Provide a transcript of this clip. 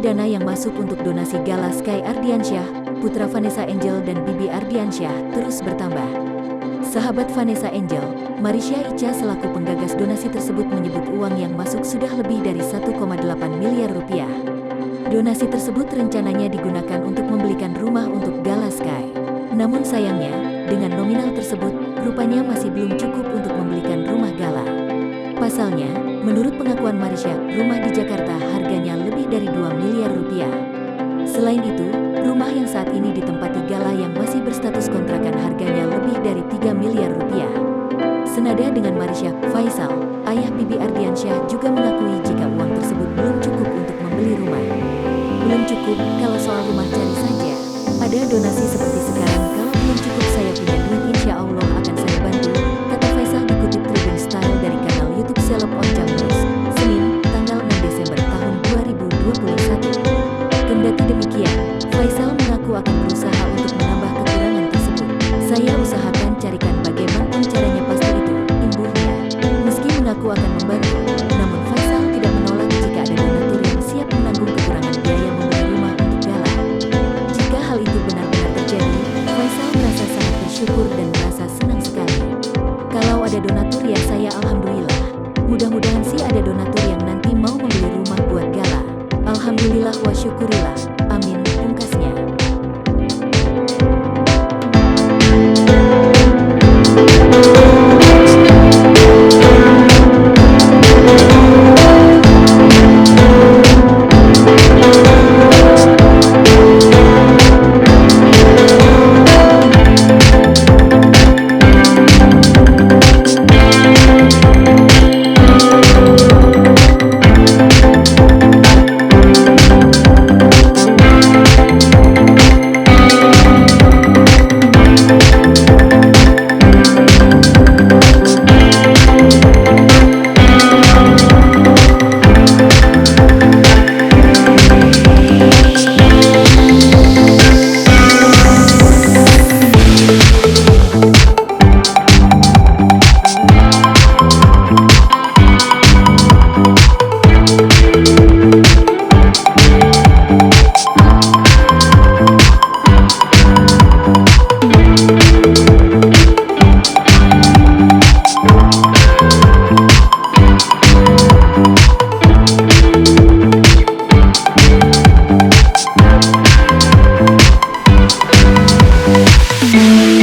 dana yang masuk untuk donasi Gala Sky Ardiansyah, putra Vanessa Angel dan Bibi Ardiansyah, terus bertambah. Sahabat Vanessa Angel, Marisha Icha selaku penggagas donasi tersebut menyebut uang yang masuk sudah lebih dari 1,8 miliar rupiah. Donasi tersebut rencananya digunakan untuk membelikan rumah untuk Gala Sky. Namun sayangnya, dengan nominal tersebut, rupanya masih belum cukup untuk membelikan rumah Gala. Pasalnya, menurut pengakuan Marisha, rumah di Jakarta harganya lebih dari 2 miliar rupiah. Selain itu, rumah yang saat ini ditempati Gala yang masih berstatus kontrakan harganya lebih dari 3 miliar rupiah. Senada dengan Marisha, Faisal, ayah Bibi Ardiansyah juga mengakui jika uang tersebut belum cukup untuk membeli rumah. Belum cukup, kalau soal rumah cari saja. Ada donasi seperti sekarang, kalau belum cukup saya punya duit insya Allah akan saya bantu, kata Faisal dikutip Tribun Style dari kanal YouTube Seleb Oncam News, Senin, tanggal 6 Desember tahun 2021. Kendati demikian, Faisal mengaku akan berusaha untuk menambah kekurangan tersebut. Saya usahakan carikan bagaimana caranya pasti itu, imbuhnya. Meski mengaku akan membantu, namun Faisal tidak menolak jika ada donatur yang siap menanggung kekurangan biaya membeli rumah untuk Gala. Jika hal itu benar-benar terjadi, Faisal merasa sangat bersyukur dan merasa senang sekali. Kalau ada donatur ya saya alhamdulillah. Mudah-mudahan sih ada donatur yang nanti mau membeli rumah buat Gala. Alhamdulillah wa syukurillah. Amin, pungkasnya. Thank you.